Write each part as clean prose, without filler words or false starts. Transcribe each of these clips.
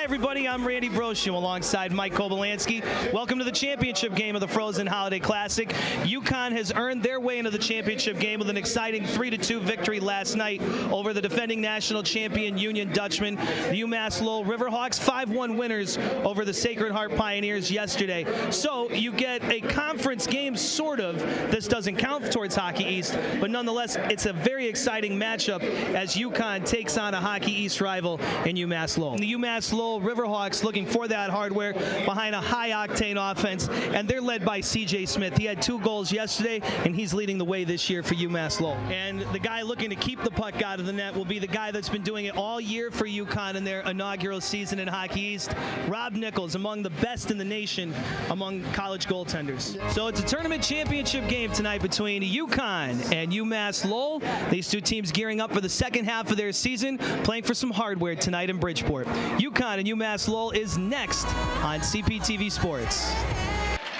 everybody, I'm Randy Brochu alongside Mike Kobolansky. Welcome to the championship game of the Frozen Holiday Classic. UConn has earned their way into the championship game with an exciting 3-2 victory last night over the defending national champion Union Dutchmen. The UMass-Lowell Riverhawks 5-1 winners over the Sacred Heart Pioneers yesterday. So you get a conference game, sort of. This doesn't count towards Hockey East, but nonetheless, it's a very exciting matchup as UConn takes on a Hockey East rival in UMass-Lowell. The UMass-Lowell Riverhawks looking for that hardware behind a high-octane offense, and they're led by C.J. Smith. He had 2 goals yesterday, and he's leading the way this year for UMass-Lowell. And the guy looking to keep the puck out of the net will be the guy that's been doing it all year for UConn in their inaugural season in Hockey East, Rob Nichols, among the best in the nation among college goaltenders. So it's a tournament championship game tonight between UConn and UMass-Lowell. These two teams gearing up for the second half of their season, playing for some hardware tonight in Bridgeport. UConn and UMass-Lowell is next on CPTV Sports.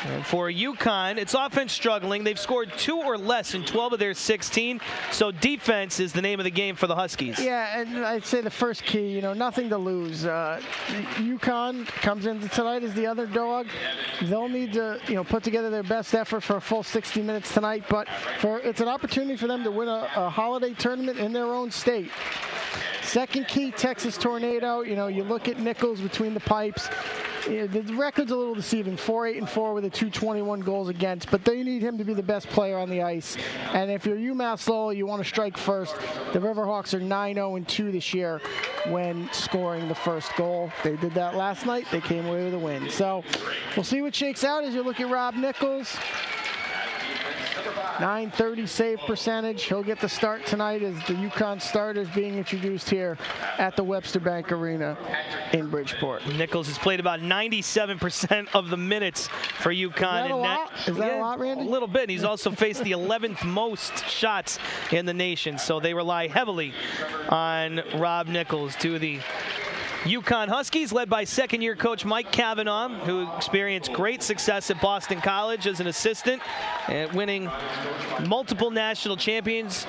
And for UConn, it's offense struggling. They've scored 2 or less in 12 of their 16, so defense is the name of the game for the Huskies. Yeah, and I'd say the first key, nothing to lose. UConn comes into tonight as the underdog. They'll need to, put together their best effort for a full 60 minutes tonight, but it's an opportunity for them to win a holiday tournament in their own state. Second key, Texas Tornado. You look at Nichols between the pipes. The record's a little deceiving, 4-8-4 with a 221 goals against, but they need him to be the best player on the ice. And if you're UMass-Lowell, you want to strike first. The Riverhawks are 9-0-2 this year when scoring the first goal. They did that last night. They came away with a win. So we'll see what shakes out as you look at Rob Nichols. .930 save percentage. He'll get the start tonight as the UConn starters being introduced here at the Webster Bank Arena in Bridgeport. Nichols has played about 97% of the minutes for UConn. Is that a lot? Is that a lot, Randy? A little bit. He's also faced the 11th most shots in the nation, so they rely heavily on Rob Nichols. To the UConn Huskies, led by second-year coach Mike Cavanaugh, who experienced great success at Boston College as an assistant, winning multiple national champions,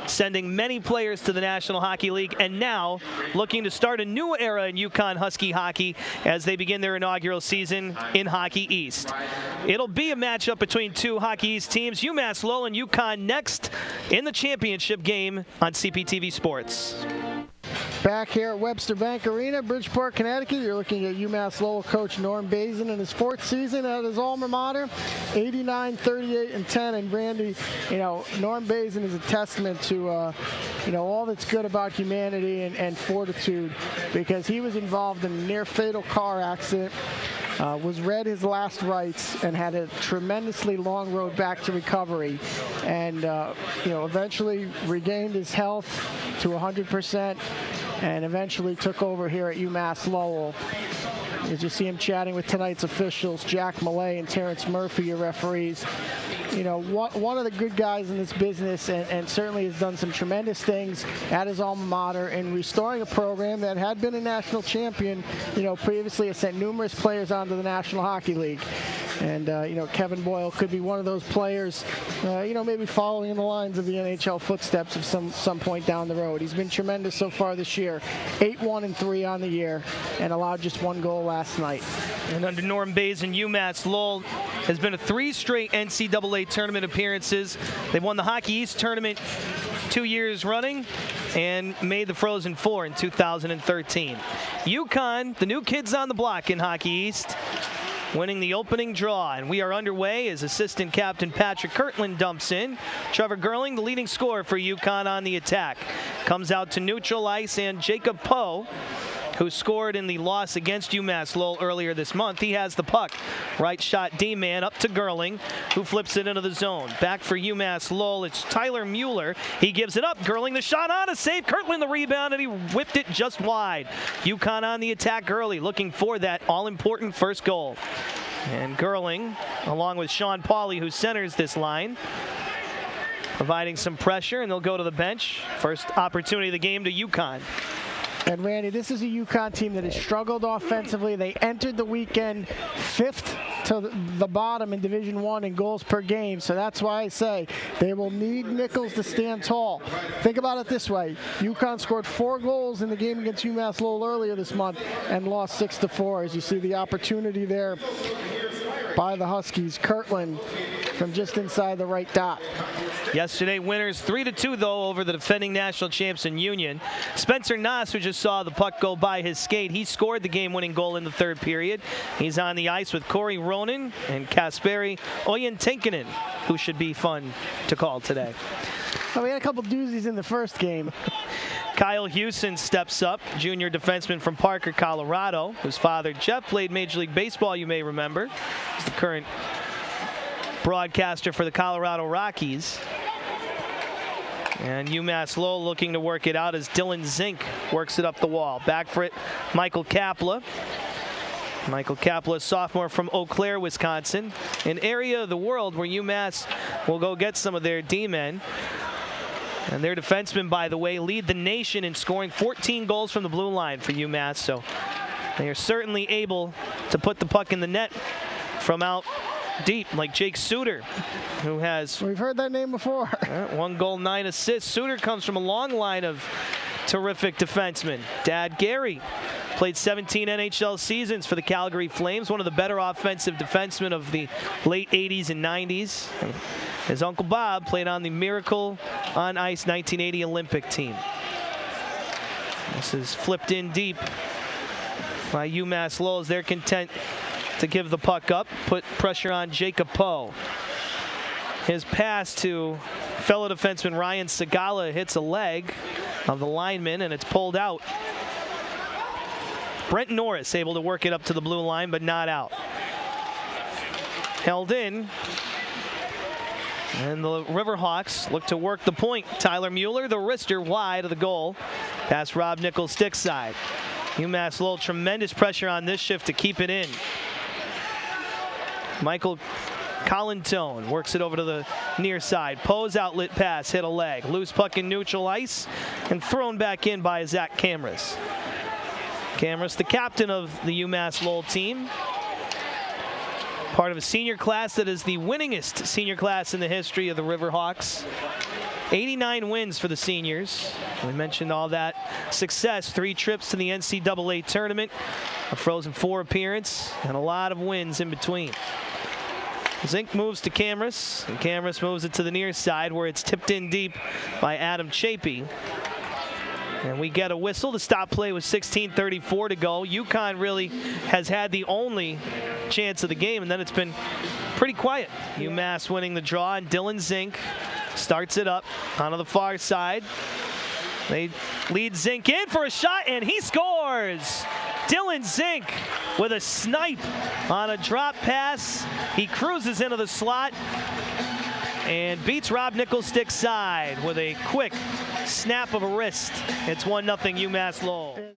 sending many players to the National Hockey League, and now looking to start a new era in UConn Husky hockey as they begin their inaugural season in Hockey East. It'll be a matchup between 2 Hockey East teams, UMass-Lowell and UConn, next in the championship game on CPTV Sports. Back here at Webster Bank Arena, Bridgeport, Connecticut, you're looking at UMass-Lowell coach Norm Bazin in his 4th season at his alma mater, 89, 38, and 10. And Randy, Norm Bazin is a testament to, all that's good about humanity and fortitude, because he was involved in a near-fatal car accident. Was read his last rites and had a tremendously long road back to recovery, and eventually regained his health to 100%, and eventually took over here at UMass-Lowell. As you see him chatting with tonight's officials, Jack Millay and Terrence Murphy, your referees. One of the good guys in this business, and certainly has done some tremendous things at his alma mater in restoring a program that had been a national champion, previously. Has sent numerous players onto the National Hockey League. And, Kevin Boyle could be one of those players, maybe following in the lines of the NHL footsteps at some point down the road. He's been tremendous so far this year, 8-1-3 on the year, and allowed just 1 goal last night. And under Norm Bazin, UMass-Lowell has been a 3 straight NCAA tournament appearances. They've won the Hockey East tournament 2 years running and made the Frozen Four in 2013. UConn, the new kids on the block in Hockey East, winning the opening draw, and we are underway as assistant captain Patrick Kirtland dumps in. Trevor Gerling, the leading scorer for UConn on the attack, comes out to neutral ice, and Jacob Poe, who scored in the loss against UMass-Lowell earlier this month. He has the puck. Right shot D-man up to Gerling, who flips it into the zone. Back for UMass-Lowell, it's Tyler Mueller. He gives it up. Gerling the shot on, a save. Kirtland the rebound, and he whipped it just wide. UConn on the attack early, looking for that all-important first goal. And Gerling, along with Sean Pauley, who centers this line, providing some pressure, and they'll go to the bench. First opportunity of the game to UConn. And Randy, this is a UConn team that has struggled offensively. They entered the weekend 5th to the bottom in Division I in goals per game. So that's why I say they will need Nichols to stand tall. Think about it this way. UConn scored 4 goals in the game against UMass-Lowell earlier this month and lost 6-4. As you see the opportunity there by the Huskies. Kirtland from just inside the right dot. Yesterday, winners 3-2, though, over the defending national champs in Union. Spencer Noss, who just saw the puck go by his skate, he scored the game-winning goal in the third period. He's on the ice with Corey Ronan and Kasperi Ojentenkinen, who should be fun to call today. Well, we had a couple doozies in the first game. Kyle Hewson steps up, junior defenseman from Parker, Colorado, whose father, Jeff, played Major League Baseball, you may remember. He's the current broadcaster for the Colorado Rockies. And UMass-Lowell looking to work it out as Dylan Zink works it up the wall. Back for it, Michael Kapla. Michael Kapla, sophomore from Eau Claire, Wisconsin, an area of the world where UMass will go get some of their D-men. And their defensemen, by the way, lead the nation in scoring 14 goals from the blue line for UMass. So they are certainly able to put the puck in the net from out deep, like Jake Suter, who has... We've heard that name before. 1 goal, 9 assists. Suter comes from a long line of terrific defensemen. Dad Gary played 17 NHL seasons for the Calgary Flames, one of the better offensive defensemen of the late 80s and 90s. His uncle Bob played on the Miracle on Ice 1980 Olympic team. This is flipped in deep by UMass-Lowell as they're content to give the puck up, put pressure on Jacob Poe. His pass to fellow defenseman Ryan Segala hits a leg of the lineman, and it's pulled out. Brent Norris able to work it up to the blue line, but not out. Held in. And the Riverhawks look to work the point. Tyler Mueller, the wrister, wide of the goal. Past Rob Nichols, stick side. UMass-Lowell, tremendous pressure on this shift to keep it in. Michael Collintone works it over to the near side. Poe's outlet pass, hit a leg. Loose puck in neutral ice and thrown back in by Zach Camrus. Camrus, the captain of the UMass-Lowell team. Part of a senior class that is the winningest senior class in the history of the Riverhawks. 89 wins for the seniors. We mentioned all that success. 3 trips to the NCAA tournament, a Frozen Four appearance, and a lot of wins in between. Zink moves to Camrus, and Camrus moves it to the near side where it's tipped in deep by Adam Chapey. And we get a whistle to stop play with 16:34 to go. UConn really has had the only chance of the game, and then it's been pretty quiet. UMass winning the draw, and Dylan Zink starts it up onto the far side. They lead Zink in for a shot, and he scores! Dylan Zink with a snipe on a drop pass. He cruises into the slot and beats Rob Nichols stick side with a quick snap of a wrist. It's 1-0 UMass-Lowell.